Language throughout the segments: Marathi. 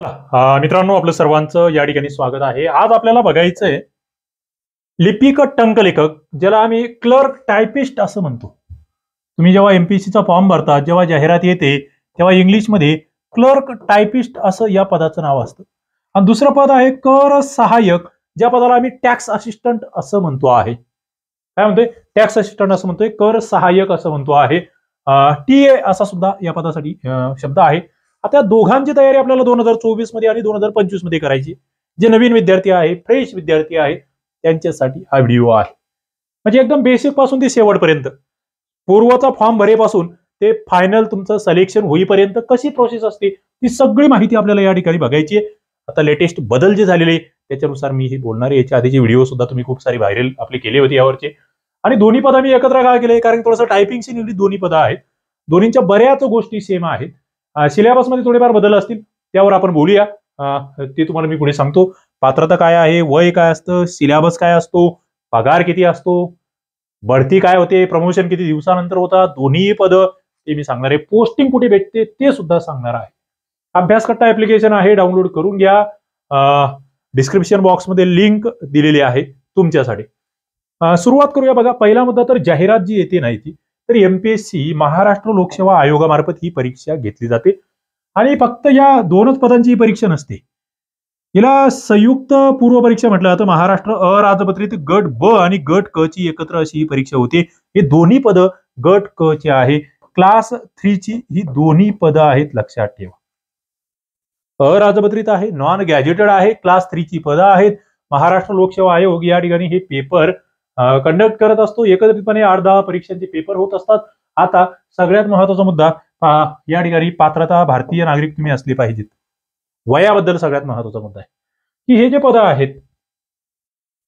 मित्रांनो, आपलं सर्वांचं या ठिकाणी स्वागत आहे. आज आपल्याला बघायचंय लिपिक टंकलेखक, ज्याला आम्ही क्लर्क टायपिस्ट असं म्हणतो. तुम्ही जेव्हा एमपीएससीचा फॉर्म भरता, जेव्हा जाहिरात येते, तेव्हा इंग्लिशमध्ये क्लर्क टायपिस्ट असं या पदाचं नाव असतं. आणि दुसरं पद आहे कर सहाय्यक, ज्या पदाला आम्ही टॅक्स असिस्टंट असं म्हणतो आहे. काय म्हणतोय? टॅक्स असिस्टंट असं म्हणतोय, कर सहाय्यक असं म्हणतो आहे. टीए असा सुद्धा या पदासाठी शब्द आहे. आता दोघांची तयारी आपल्याला 2024 मध्ये आणि 2025 मध्ये करायची. जे नवीन विद्यार्थी आहे, फ्रेश विद्यार्थी आहे, त्यांच्यासाठी हा व्हिडिओ आहे. म्हणजे एकदम बेसिक पासून ते शेवटपर्यंत, पूर्वचा फॉर्म भरेपासून ते फायनल तुमचं सिलेक्शन होईपर्यंत कशी प्रोसेस असते, ती सगळी माहिती आपल्याला या ठिकाणी बघायची आहे. आता लेटेस्ट बदल जे झालेले त्याच्यानुसार मी हे बोलणार आहे. याच्या आधीचे व्हिडिओ सुद्धा तुम्ही खूप सारे व्हायरल आपले केले होते यावरचे. आणि दोन्ही पद मी एकत्र का केले? कारण थोडंसं टायपिंगशी निगडीत दोन्ही पदं आहेत. दोन्हीच्या बऱ्याच गोष्टी सेम आहेत. सिलेबस मध्ये थोडेफार बदल असतील, त्यावर आपण बोलूया. ते तुम्हाला मी पुढे सांगतो. पात्रता काय आहे, वय काय असतं, सिलेबस काय असतो, पगार किती असतो, बढती काय होते, प्रमोशन किती दिवसानंतर होतात, दोन्ही पद ते मी सांगणार आहे. पोस्टिंग कुठे भेटते ते सुद्धा सांगणार आहे. अभ्यासकट्टा ऍप्लिकेशन आहे, डाउनलोड करून घ्या. डिस्क्रिप्शन बॉक्समध्ये लिंक दिलेली आहे तुमच्यासाठी. सुरुवात करूया. बघा, पहिला मुद्दा तर जाहिरात जी येते नाही ती, तर एमपीएससी महाराष्ट्र लोकसेवा आयोगामार्फत ही परीक्षा घेतली जाते. आणि फक्त या दोनच पदांची ही परीक्षा नसते. हिला संयुक्त पूर्व परीक्षा म्हटलं जातं. महाराष्ट्र अराजपत्रित गट ब आणि गट क ची एकत्र अशी ही परीक्षा होते. हे दोन्ही पद गट क ची आहे. क्लास 3 ची ही दोन्ही पदं आहेत, लक्षात ठेवा. अराजपत्रित आहे, नॉन गॅजेटेड आहे, क्लास 3 ची पदं आहेत. महाराष्ट्र लोकसेवा आयोग या ठिकाणी हे पेपर कंडक्ट करत असतो. एकत्रितपणे 8-10 परीक्षांचे पेपर होत असतात. आता सगळ्यात महत्वाचा मुद्दा या ठिकाणी पात्रता भारतीय नागरिक तुम्ही असले पाहिजेत. वयाबद्दल सगळ्यात महत्वाचा मुद्दा आहे की हे जे पद आहेत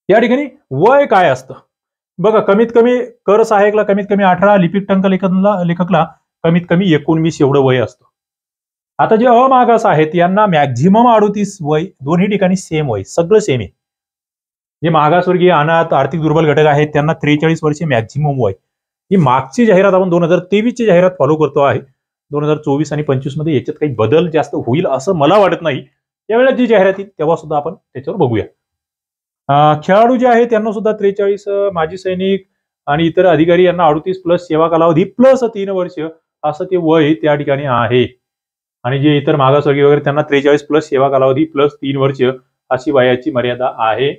या ठिकाणी वय काय असतं. बघा, कमीत कमी कर सहाय्यकला कमीत कमी 18, लिपिक टंकलेखकला कमीत कमी 19 एवढं वय असतं. आता जे अमागास आहेत यांना मॅक्झिमम 38 वय, दोन्ही ठिकाणी सेम वय, सगळं सेम आहे. जे मागासवर्गीय, अनाथ, आर्थिक दुर्बल घटक आहेत त्यांना 43 वर्षे मॅक्झिमम वय. ही मागची जाहिरात आपण 2023 ची जाहिरात फॉलो करतो आहे. 2024 आणि 25 मध्ये याच्यात काही बदल जास्त होईल असं मला वाटत नाही. यावेळेला जी जाहिरात येईल तेव्हा सुद्धा आपण त्याच्यावर बघूया. खेळाडू जे आहेत त्यांना सुद्धा 43, माजी सैनिक आणि इतर अधिकारी यांना 38 प्लस सेवा कालावधी प्लस 3 वर्ष असं ते वय त्या ठिकाणी आहे. आणि जे इतर मागासवर्गीय वगैरे त्यांना 43 प्लस सेवा कालावधी प्लस 3 वर्ष अशी वयाची मर्यादा आहे.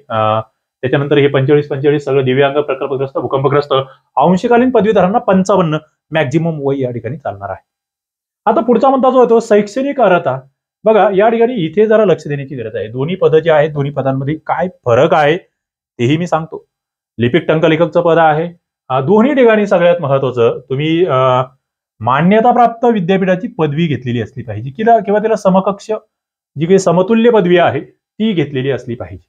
त्याच्यानंतर हे 45-45 सगळं दिव्यांग, प्रकल्पग्रस्त, भूकंपग्रस्त, अंशकालीन पदवीधरांना 55 मॅक्झिमम वय या ठिकाणी चालणार आहे. आता पुढचा मुद्दा जो होतो शैक्षणिक अर्हता. बघा, या ठिकाणी इथे जरा लक्ष देण्याची गरज आहे. दोन्ही पदं जे आहेत, दोन्ही पदांमध्ये काय फरक आहे तेही मी सांगतो. लिपिक टंकलेखकचं पद आहे. दोन्ही ठिकाणी सगळ्यात महत्वाचं, तुम्ही मान्यताप्राप्त विद्यापीठाची पदवी घेतलेली असली पाहिजे किंवा त्याला समकक्ष जी काही समतुल्य पदवी आहे ती घेतलेली असली पाहिजे.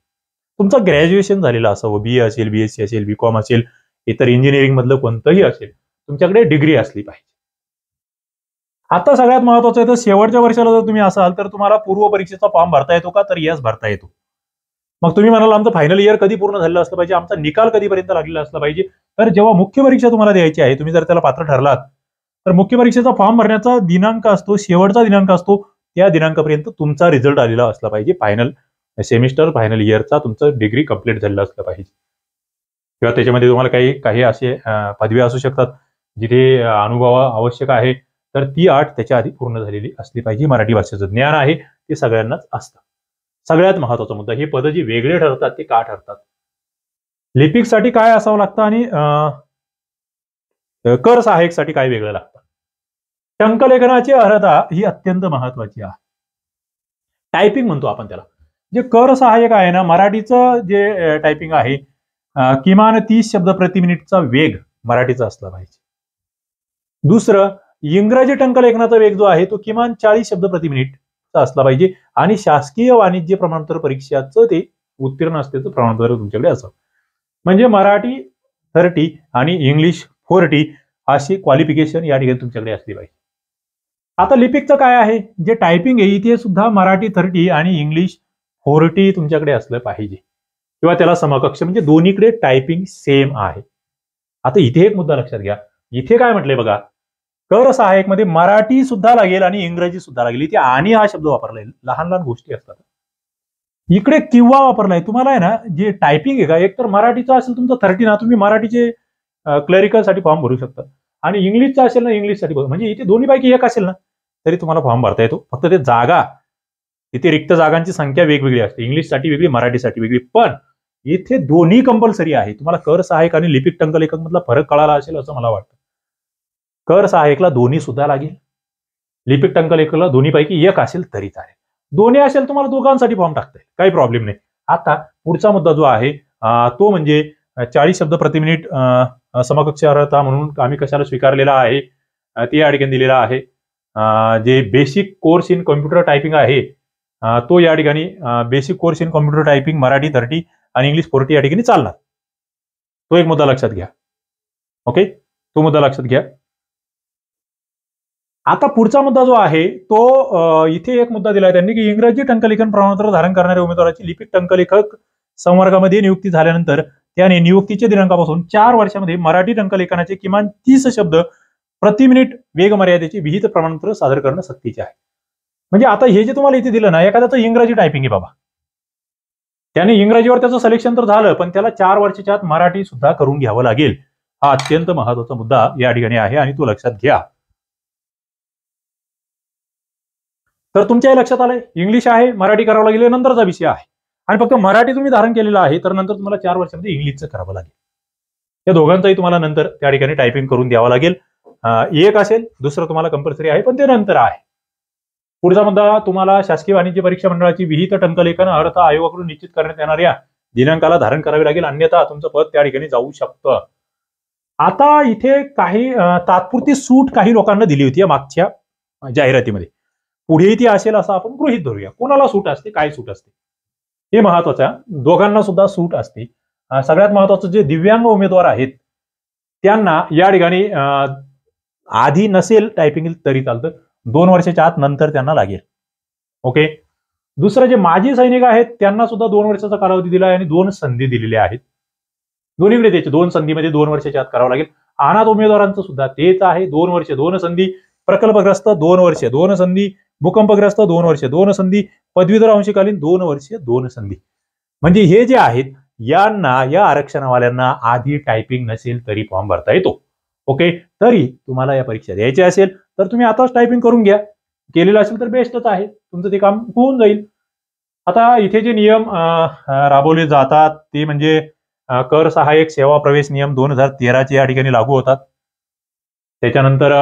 तुमचं ग्रॅज्युएशन झालेलं असावं, बीए असेल, बीएससी असेल, बीकॉम असेल, इतर इंजिनिअरिंग मधलं कोणतंही असेल, तुमच्याकडे डिग्री असली पाहिजे. आता सगळ्यात महत्वाचं आहे, तर शेवटच्या वर्षाला जर तुम्ही असाल तर तुम्हाला पूर्व परीक्षेचा फॉर्म भरता येतो का? तर यस, भरता येतो. मग तुम्ही म्हणाल आमचं फायनल इयर कधी पूर्ण झालेलं असलं पाहिजे, आमचा निकाल कधीपर्यंत लागलेला असला पाहिजे? तर जेव्हा मुख्य परीक्षा तुम्हाला द्यायची आहे, तुम्ही जर त्याला पात्र ठरलात, तर मुख्य परीक्षेचा फॉर्म भरण्याचा दिनांक असतो, शेवटचा दिनांक असतो, त्या दिनांकापर्यंत तुमचा रिझल्ट आलेला असला पाहिजे. फायनल सेमिस्टर, फायनल इयरचा तुमचं डिग्री कंप्लीट झालेलं असलं पाहिजे. किंवा त्याच्यामध्ये तुम्हाला काही असे पदवी असू शकतात जिथे अनुभव आवश्यक आहे, तर ती अट त्याच्या आधी पूर्ण झालेली असली पाहिजे. मराठी भाषेचं ज्ञान आहे ते सगळ्यांनाच असतं. सगळ्यात महत्वाचा मुद्दा, हे पद जे वेगळे ठरतात ते का ठरतात, लिपिकसाठी काय असावं लागतं आणि कर सहाय्यकसाठी काय वेगळं लागतं. टंकलेखनाची अर्हता ही अत्यंत महत्वाची आहे. टायपिंग म्हणतो आपण त्याला. जे कर सहाय्यक आहे ना, मराठीचं जे टायपिंग आहे, किमान 30 शब्द प्रति मिनिटचा वेग मराठीचा असला पाहिजे. दुसरं, इंग्रजी टंकलेखनाचा वेग जो आहे तो किमान 40 शब्द प्रति मिनिटचा असला पाहिजे. आणि शासकीय वाणिज्य प्रमाणपत्र परीक्षाचं ते उत्तीर्ण असल्याचं प्रमाणपत्र तुमच्याकडे असावं. म्हणजे मराठी 30 आणि इंग्लिश 40 अशी क्वालिफिकेशन या ठिकाणी तुमच्याकडे असली पाहिजे. आता लिपिकचं काय आहे, जे टायपिंग आहे इथे सुद्धा मराठी 30 आणि इंग्लिश 40 तुमच्याकडे असलं पाहिजे किंवा त्याला समकक्ष, म्हणजे दोन्हीकडे टायपिंग सेम आहे. आता इथे एक मुद्दा लक्षात घ्या. इथे काय म्हटलंय बघा, कर सहाय्यक मध्ये मराठी सुद्धा लागेल आणि इंग्रजी सुद्धा लागेल. इथे आणि हा शब्द वापरलाय, लहान लहान गोष्टी असतात. इकडे किंवा वापरलाय. तुम्हाला आहे ना जे टायपिंग आहे का, एक तर मराठीचा असेल तुमचा 30 ना, तुम्ही मराठीचे क्लरिकल साठी फॉर्म भरू शकता, आणि इंग्लिशचा असेल ना इंग्लिशसाठी, म्हणजे इथे दोन्हीपैकी एक असेल ना तरी तुम्हाला फॉर्म भरता येतो. फक्त ते जागा, इथे रिक्त जागांची संख्या वेगवेगळी असते, इंग्लिशसाठी वेगळी, मराठीसाठी वेगळी, पण इथे दोन्ही कंपल्सरी आहे. तुम्हाला कर सहाय्यक आणि लिपिक टंकलेखक मधला फरक कळाला असेल असं मला वाटतं. कर सहाय्यकला दोन्ही सुद्धा लागेल, लिपिक टंकलेखकला दोन्हीपैकी एक असेल तरी चालेल. दोन्ही असेल तुम्हाला दोघांसाठी फॉर्म टाकता येईल, काही प्रॉब्लेम नाही. आता पुढचा मुद्दा जो आहे तो म्हणजे 40 शब्द प्रति मिनिट समकक्ष अर्हता म्हणून आम्ही कशाला स्वीकारलेला आहे ते या ठिकाणी दिलेला आहे. जे basic course in computer typing आहे तो या ठिकाणी basic course in computer typing Marathi 30 आणि इंग्लिश 40 या ठिकाणी चालणार. तो एक मुद्दा लक्षात घ्या. ओके, तो मुद्दा लक्षात घ्या. आता पुढचा मुद्दा जो आहे तो इथे एक मुद्दा दिलाय त्यांनी की इंग्रजी टंकलेखन प्रमाणपत्र धारण करणाऱ्या उमेदवाराची लिपिक टंकलेखक संवर्गामध्ये नियुक्ती झाल्यानंतर त्याने नियुक्तीच्या दिनांकापासून 4 वर्षामध्ये मराठी टंकलेखनाचे किमान 30 शब्द प्रति मिनिट वेग मर्यादेचे विहित प्रमाणपत्र सादर करणं सक्तीचे आहे. म्हणजे आता हे जे तुम्हाला इथे दिलं ना, एखाद्याचं इंग्रजी टायपिंग आहे बाबा, त्याने इंग्रजीवर त्याचं सिलेक्शन तर झालं, पण त्याला 4 वर्षाच्या आत मराठी सुद्धा करून घ्यावं लागेल. हा अत्यंत महत्वाचा मुद्दा या ठिकाणी आहे आणि तो लक्षात घ्या. तर तुमच्या लक्षात आलंय, इंग्लिश आहे, मराठी करावं लागेल, नंतरचा विषय आहे, आणि फक्त मराठी तुम्ही धारण केलेला आहे तर नंतर तुम्हाला 4 वर्षामध्ये इंग्लिशचं करावं लागेल. या दोघांचाही तुम्हाला नंतर त्या ठिकाणी टायपिंग करून द्यावं लागेल. एक असेल, दुसरं तुम्हाला कंपल्सरी आहे, पण ते नंतर आहे. पुढचा मुद्दा, तुम्हाला शासकीय वाणिज्य परीक्षा मंडळाची विहित टंकलेखन अर्हता आयोगाकडून निश्चित करण्यात येणाऱ्या दिनांकाला धारण करावे लागेल, अन्यथा तुमचं पद त्या ठिकाणी जाऊ शकतं. आता इथे काही तात्पुरती सूट काही लोकांना दिली होती या मागच्या जाहिरातीमध्ये, पुढेही ती असेल असं आपण गृहीत धरूया. कोणाला सूट असते, काय सूट असते हे महत्वाचं आहे. दोघांना सुद्धा सूट असते. सगळ्यात महत्वाचं जे दिव्यांग उमेदवार आहेत त्यांना या ठिकाणी आधी नसेल टायपिंग तरी चालतं, 2 वर्षाच्या आत नंतर त्यांना लागेल. ओके. दुसरं जे माजी सैनिक आहेत त्यांना सुद्धा 2 वर्षाचा कालावधी दिला आहे आणि 2 संधी दिलेल्या आहेत. दोन्हीकडे त्याचे 2 संधीमध्ये 2 वर्षाच्या आत करावं लागेल. अनाथ उमेदवारांचं सुद्धा तेच आहे, 2 वर्ष 2 संधी, प्रकल्पग्रस्त 2 वर्ष 2 संधी, भूकंपग्रस्त 2 वर्ष 2 संधी, पदवीधर अंशकालीन 2 वर्ष 2 संधी. म्हणजे हे जे आहेत यांना, या आरक्षणवाल्यांना आधी टायपिंग नसेल तरी फॉर्म भरता येतो. ओके. तरी तुम्हाला या परीक्षा द्यायची असेल तर तुम्ही आताच टायपिंग करून घ्या, केलेलं असेल तर बेस्टच आहे, तुमचं ते काम होऊन जाईल. आता इथे जे नियम राबवले जातात ते म्हणजे कर सहाय्यक सेवा प्रवेश नियम 2013 या ठिकाणी लागू होतात. त्याच्यानंतर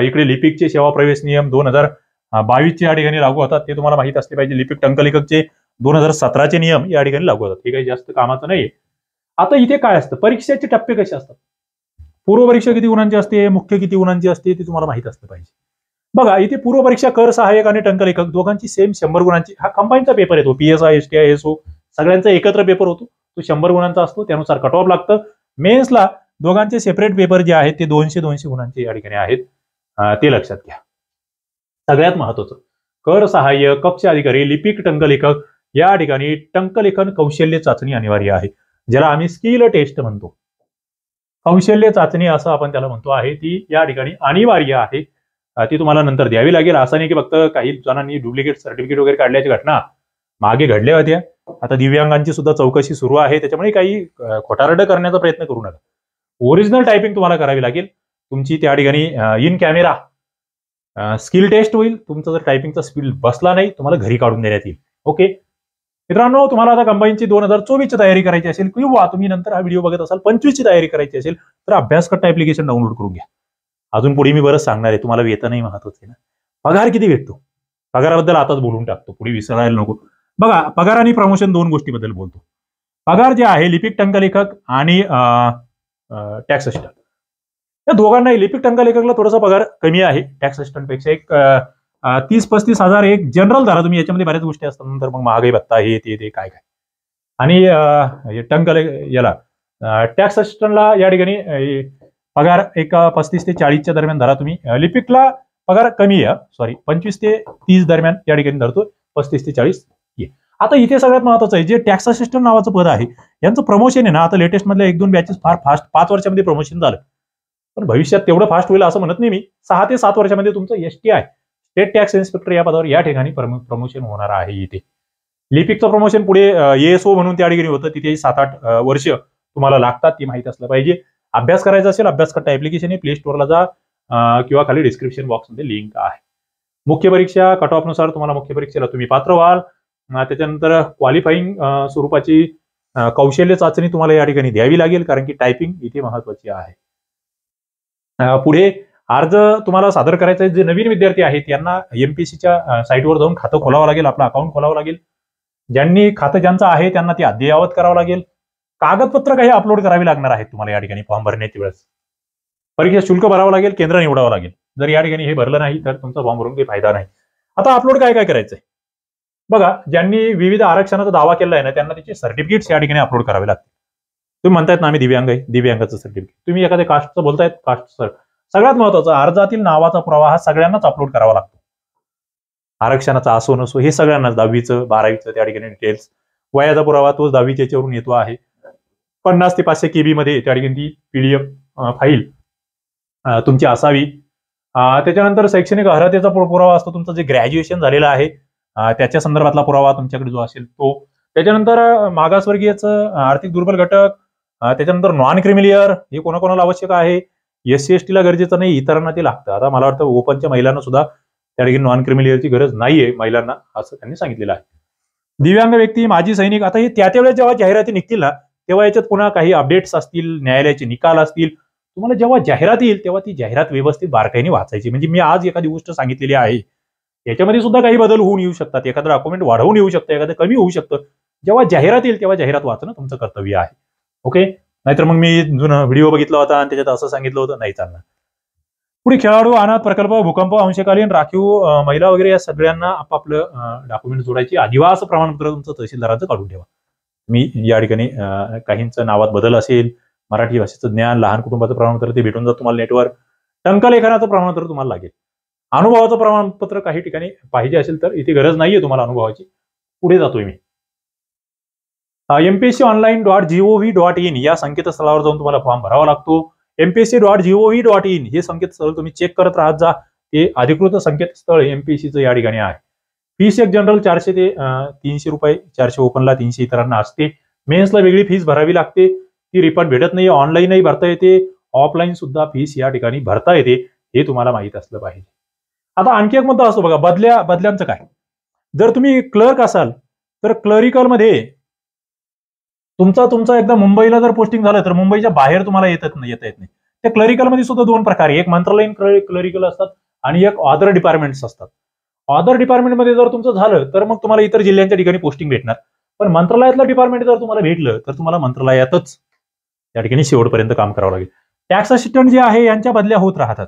इकडे लिपिकचे सेवा प्रवेश नियम 2022 या ठिकाणी लागू होतात, ते तुम्हाला माहित असले पाहिजे. लिपिक टंकलेखकचे 2017 नियम या ठिकाणी लागू होतात. हे काही जास्त कामाचं नाहीये. आता इथे काय असतं, परीक्षेचे टप्पे कसे असतात, पूर्व परीक्षा किती गुणांची असते, मुख्य किती गुणांची असते ते तुम्हाला माहित असलं पाहिजे. बघा, इथे पूर्व परीक्षा कर सहाय्यक आणि टंकलेखक दोघांची सेम 100 गुणांची, हा कंबाईनचा पेपर येतो, PSI STI SO सगळ्यांचा एकत्र पेपर होतो, तो 100 गुणांचा असतो, त्यानुसार कट ऑफ लागतं. मेन्सला दोघांचे सेपरेट पेपर जे आहेत ते 200 गुणांचे या ठिकाणी आहेत, ते लक्षात घ्या. सगळ्यात महत्वाचं, कर सहाय्यक, कक्ष अधिकारी, लिपिक टंकलेखक या ठिकाणी टंकलेखन कौशल्य चाचणी अनिवार्य आहे, ज्याला आम्ही स्किल टेस्ट म्हणतो. कौशल्य चाचणी असं आपण त्याला म्हणतो आहे, ती या ठिकाणी अनिवार्य आहे, ती तुम्हाला नंतर द्यावी लागेल. असं नाही की फक्त काही जणांनी डुप्लिकेट सर्टिफिकेट वगैरे काढल्याची घटना मागे घडल्या होत्या. आता दिव्यांगांची सुद्धा चौकशी सुरू आहे, त्याच्यामुळे काही खोटारड करण्याचा प्रयत्न करू नका. ओरिजिनल टायपिंग तुम्हाला करावी लागेल. तुमची त्या ठिकाणी इन कॅमेरा स्किल टेस्ट होईल. तुमचा जर टायपिंगचा स्किल बसला नाही तुम्हाला घरी काढून देण्यात येईल. ओके मित्रांनो, तुम्हाला आता कंबाईनची 2024ची तयारी करायची असेल किंवा तुम्ही नंतर हा व्हिडिओ बघत असाल 25ची तयारी करायची असेल तर अभ्यासकट्टा ऍप्लिकेशन डाउनलोड करून घ्या. अजून पुढे मी बरंच सांगणार आहे. तुम्हाला वेतनही महत्वाचं आहे ना, पगार किती भेटतो, पगाराबद्दल आताच बोलून टाकतो, पुढे विसरायला नको. बघा, पगार आणि प्रमोशन 2 गोष्टीबद्दल बोलतो. पगार जे आहे लिपिक टंकलेखक आणि टॅक्स असिस्टंट या दोघांनाही, लिपिक टंकलेखकला थोडासा पगार कमी आहे टॅक्स असिस्टंट पेक्षा, एक 30-35 हजार एक जनरल धरा तुम्ही, याच्यामध्ये बऱ्याच गोष्टी असतात, नंतर मग महागाई भत्ता हे ते काय काय. आणि याला टॅक्स असिस्टंटला या ठिकाणी पगार एक 35 ते 40च्या दरम्यान धरा तुम्ही. लिपिकला पगार कमी आहे, सॉरी 25 ते 30 दरम्यान या ठिकाणी धरतो, 35 ते 40. आता इथे सगळ्यात महत्वाचं आहे, जे टॅक्स असिस्टंट नावाचं पद आहे यांचं प्रमोशन आहे ना, आता लेटेस्ट मधल्या 1-2 बॅचेस फार फास्ट 5 वर्षामध्ये प्रमोशन झालं. पण भविष्यात तेवढं फास्ट होईल असं म्हणत नाही मी. 6 ते 7 वर्षामध्ये तुमचं STI स्टेट टॅक्स इन्स्पेक्टर या पदावर या ठिकाणी प्रमोशन होणार आहे. इथे लिपिकचं प्रमोशन पुढे ASO म्हणून त्या ठिकाणी होतं, तिथे 7-8 वर्ष तुम्हाला लागतात, ती माहिती असलं पाहिजे. अभ्यास करायचा असेल, अभ्यास करता ऍप्लिकेशन आहे, प्ले स्टोअरला जा किंवा खाली डिस्क्रिप्शन बॉक्समध्ये लिंक आहे. मुख्य परीक्षा कट ऑफ नुसार तुम्हाला मुख्य परीक्षेला तुम्ही पात्र व्हाल. त्याच्यानंतर क्वालिफाईंग स्वरूपाची कौशल्य चाचणी तुम्हाला या ठिकाणी द्यावी लागेल, कारण की टायपिंग इथे महत्वाची आहे. पुढे अर्ज तुम्हाला सादर करायचा आहे. जे नवीन विद्यार्थी आहेत त्यांना MPSCच्या साईटवर जाऊन खातं खोलावं लागेल, आपलं अकाउंट खोलावं लागेल. ज्यांनी खातं ज्यांचं आहे त्यांना ते अद्ययावत करावं लागेल. कागदपत्र काही अपलोड करावी लागणार आहेत तुम्हाला या ठिकाणी फॉर्म भरण्याच्या वेळेस. परीक्षा शुल्क भरावं लागेल, केंद्र निवडावं लागेल. जर या ठिकाणी हे भरलं नाही तर तुमचा फॉर्म भरून काही फायदा नाही. आता अपलोड काय काय करायचंय बघा. ज्यांनी विविध आरक्षणाचा दावा केला आहे ना, त्यांना त्याचे सर्टिफिकेट्स या ठिकाणी अपलोड करावे लागतील. तुम्ही म्हणतायत ना आम्ही दिव्यांग आहे, दिव्यांगाचं सर्टिफिकेट. तुम्ही एखाद्या कास्टचं बोलतायत, कास्टचं. सगळ्यात महत्वाचं अर्जातील नावाचा पुरावा हा सगळ्यांनाच अपलोड करावा लागतो. आरक्षणाचा असो नसो हे सगळ्यांनाच, 10वीचं 12वीचं त्या ठिकाणी डिटेल्स. वयाचा पुरावा तोच 10वीच्या याच्यावरून येतो आहे. 50 ते 500 KB मध्ये त्या ठिकाणी ती PDF फाईल तुमची असावी. त्याच्यानंतर शैक्षणिक अर्हतेचा पुरावा असतो तुमचं, जे ग्रॅज्युएशन झालेलं आहे त्याच्या संदर्भातला पुरावा तुमच्याकडे जो असेल तो. त्याच्यानंतर मागासवर्गीयचं आर्थिक दुर्बल घटक. त्याच्यानंतर नॉन क्रिमिलियर हे कोणाकोणाला आवश्यक आहे. SC ST ला गरजेचं नाही, इतरांना ते लागतं. आता मला वाटतं ओपनच्या महिलांना सुद्धा त्या ठिकाणी नॉन क्रिमिलियरची गरज नाहीये महिलांना, असं त्यांनी सांगितलेलं आहे. दिव्यांग व्यक्ती, माजी सैनिक. आता हे त्या वेळेस जेव्हा जाहिराती निघतील ना, तेव्हा याच्यात पुन्हा काही अपडेट्स असतील, न्यायालयाचे निकाल असतील. तुम्हाला जेव्हा जाहिरात येईल तेव्हा ती जाहिरात व्यवस्थित बारकाईने वाचायची. म्हणजे मी आज एखादी गोष्ट सांगितलेली आहे, याच्यामध्ये सुद्धा काही बदल होऊन येऊ शकतात. एखादं डॉक्युमेंट वाढवून येऊ शकतं, एखादं कमी होऊ शकतं. जेव्हा जाहिरात येईल तेव्हा जाहिरात वाचणं तुमचं कर्तव्य आहे. ओके. नाहीतर मग मी जुना व्हिडिओ बघितला होता आणि त्याच्यात असं सांगितलं होतं, नाही चालणार. पुढे खेळाडू, अनाथ प्रकल्प, भूकंप, अंशकालीन, राखीव महिला वगैरे या सगळ्यांना आपापलं डॉक्युमेंट जोडायची. अधिवास प्रमाणपत्र तुमचं तहसीलदाराचं काढून ठेवा. मी या ठिकाणी काहींचं नावात बदल असेल, मराठी भाषेचं ज्ञान, लहान कुटुंबाचं प्रमाणपत्र ते भेटून जातं तुम्हाला नेटवर. टंकलेखनाचं प्रमाणपत्र तुम्हाला लागेल. अनुभवाचं प्रमाणपत्र काही ठिकाणी पाहिजे असेल तर इथे गरज नाहीये तुम्हाला अनुभवाची. पुढे जातोय मी. MPSConline.gov.in या संकेतस्थळावर जाऊन तुम्हाला फॉर्म भरावा लागतो. MPSC.gov.in हे संकेतस्थळ तुम्ही चेक करत राहत जा. हे अधिकृत संकेतस्थळ MPSCचं या ठिकाणी आहे. फीस एक जनरल 400 ते 300 रुपये, 400 ओपनला, 300 इतरांना असते. मेन्सला वेगळी फीस भरावी लागते, ती रिफंड भेटत नाही. ऑनलाईनही भरता येते, ऑफलाईन सुद्धा फीस या ठिकाणी भरता येते, हे तुम्हाला माहित असलं पाहिजे. आता आणखी एक मुद्दा असतो बघा, बदल्यांचं काय. जर तुम्ही क्लर्क असाल तर क्लरिकल मध्ये तुमचा एकदा मुंबईला जर पोस्टिंग झालं तर मुंबईच्या बाहेर तुम्हाला येता येत नाही. त्या क्लरिकल मध्ये सुद्धा दोन प्रकार, एक मंत्रालयीन क्लरिकल असतात आणि एक अदर डिपार्टमेंट्स असतात. अदर डिपार्टमेंटमध्ये जर तुमचं झालं तर मग तुम्हाला इतर जिल्ह्यांच्या ठिकाणी पोस्टिंग भेटणार. पण मंत्रालयातलं डिपार्टमेंट जर तुम्हाला भेटलं तर तुम्हाला मंत्रालयातच त्या ठिकाणी शेवटपर्यंत काम करावं लागेल. टॅक्स असिस्टंट जे आहे यांच्या बदल्या होत राहतात.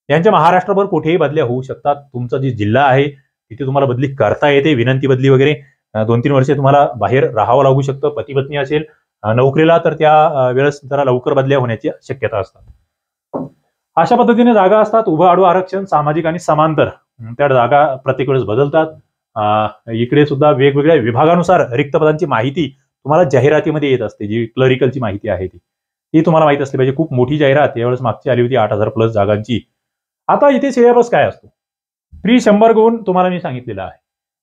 यांच्या महाराष्ट्रभर कुठेही बदल्या होऊ शकतात. तुमचा जे जिल्हा आहे तिथे तुम्हाला बदली करता येते, विनंती बदली वगैरे. 2-3 वर्षे तुम्हाला बाहेर राहावं लागू शकतं. पती पत्नी असेल नोकरीला तर त्या वेळेस जरा लवकर बदल्या होण्याची शक्यता असतात. अशा पद्धतीने जागा असतात. उभं आडवं आरक्षण, सामाजिक आणि समांतर, त्या जागा प्रत्येक वेळेस बदलतात. इकडे सुद्धा वेगवेगळ्या विभागानुसार रिक्त पदांची माहिती तुम्हाला जाहिरातीमध्ये येत असते. जी क्लरिकलची माहिती आहे ती तुम्हाला माहिती असली पाहिजे. खूप मोठी जाहिरात यावेळेस मागची आली होती 8000+ जागांची. आता इथे सिलेबस काय असतो. प्री 100 गुण तुम्हाला मी सांगितलेलं आहे.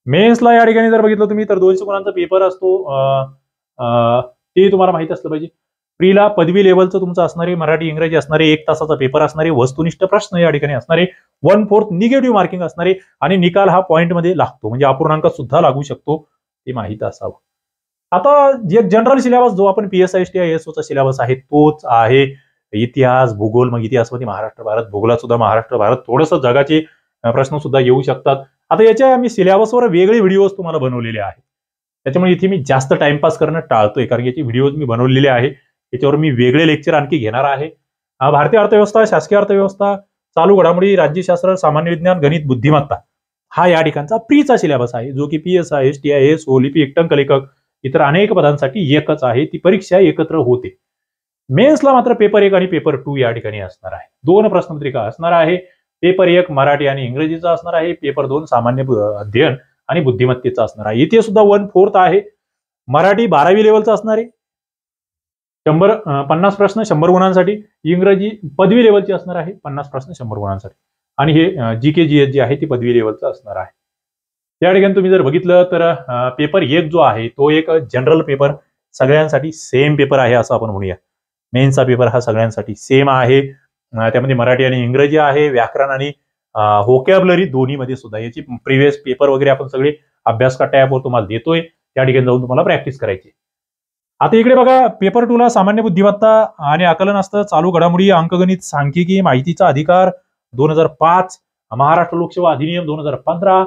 मेन्सला या ठिकाणी जर बघितलं तुम्ही तर 200 गुणांचा पेपर असतो, ते तुम्हाला माहित असलं पाहिजे. प्रीला पदवी लेवलचं तुमचं असणारे मराठी इंग्रजी असणारे 1 तासाचा पेपर असणारे, वस्तुनिष्ठ प्रश्न या ठिकाणी असणारे, 1/4 निगेटिव्ह मार्किंग असणारे आणि निकाल हा पॉइंट मध्ये लागतो, म्हणजे अपूर्णांकात सुद्धा लागू शकतो, ते माहित असावं. आता जे जनरल सिलेबस जो आपण PSI STI ASOचा सिलेबस आहे तोच आहे. इतिहास, भूगोल, मग इतिहासमध्ये महाराष्ट्र भारत, भूगोलात सुद्धा महाराष्ट्र भारत, थोडंसं जगाचे प्रश्न सुद्धा येऊ शकतात. आता याच्या मी सिलेबसवर वेगळे व्हिडिओज तुम्हाला बनवलेले आहेत, त्याच्यामुळे इथे मी जास्त टाइमपास करणं टाळतोय, कारण याची व्हिडिओज मी बनवलेले आहे. याच्यावर मी वेगळे लेक्चर आणखी घेणार आहे. भारतीय अर्थव्यवस्था, शासकीय अर्थव्यवस्था, चालू घडामोडी, राज्यशास्त्र, सामान्य विज्ञान, गणित, बुद्धिमत्ता हा या ठिकाणचा प्रीचा सिलेबस आहे, जो की PSI STI ASO, लिपिक, टंकलेखक इतर अनेक पदांसाठी एकच आहे. ती परीक्षा एकत्र होते. मेन्सला मात्र पेपर 1 आणि पेपर 2 या ठिकाणी असणार आहे. 2 प्रश्नपत्रिका असणार आहे. पेपर 1 मराठी आणि इंग्रजीचा असणार आहे. पेपर 2 सामान्य अध्ययन आणि बुद्धिमत्तेचा असणार आहे. इथे सुद्धा 1/4 आहे. मराठी 12वी लेवलचा असणार आहे. 50 प्रश्न 100 गुणांसाठी. इंग्रजी पदवी लेवलची असणार आहे, 50 प्रश्न 100 गुणांसाठी. आणि हे जीके जीएस जी आहे ती पदवी लेवलचं असणार आहे. या ठिकाणी तुम्ही जर बघितलं तर पेपर 1 जो आहे तो एक जनरल पेपर, सगळ्यांसाठी सेम पेपर आहे असं आपण म्हणूया. मेन्सचा पेपर हा सगळ्यांसाठी सेम आहे. त्यामध्ये मराठी आणि इंग्रजी आहे, व्याकरण आणि व्होकॅब्युलरी दोन्हीमध्ये सुद्धा. याची प्रिव्हियस पेपर वगैरे आपण सगळे अभ्यास कट्टा ॲपवर तुम्हाला देतोय, त्या ठिकाणी जाऊन तुम्हाला प्रॅक्टिस करायची. आता इकडे बघा, पेपर 2 ला सामान्य बुद्धिमत्ता आणि आकलन असतं, चालू घडामोडी, अंकगणित, सांख्यिकी, माहितीचा अधिकार 2005, महाराष्ट्र लोकसेवा अधिनियम 2015,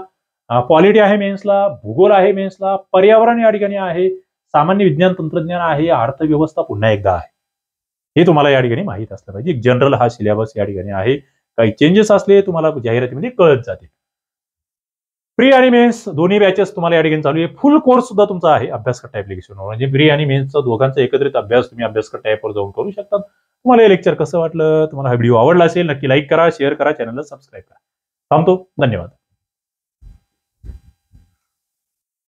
पॉलिटी आहे मेन्सला, भूगोल आहे मेन्सला, पर्यावरण या ठिकाणी आहे, सामान्य विज्ञान तंत्रज्ञान आहे, अर्थव्यवस्था पुन्हा एकदा आहे. हे तुम्हाला या ठिकाणी माहित असलं पाहिजे. जनरल हा सिलेबस या ठिकाणी आहे. काही चेंजेस असले तुम्हाला जाहिरातीमध्ये कळत जाते. प्री आणि मेन्स दोन्ही बॅचेस तुम्हाला या ठिकाणी चालू आहे. फुल कोर्स सुद्धा तुमचा आहे अभ्यासकट्टा ऍप्लिकेशनवर. म्हणजे प्री आणि मेन्सचा दोघांचा एकत्रित अभ्यास तुम्ही अभ्यासकट्टा ऍपवर जाऊन करू शकता. तुम्हाला हे लेक्चर कसं वाटलं, तुम्हाला हा व्हिडिओ आवडला असेल नक्की लाईक करा, शेअर करा, चॅनलला सबस्क्राईब करा. थांबतो. धन्यवाद.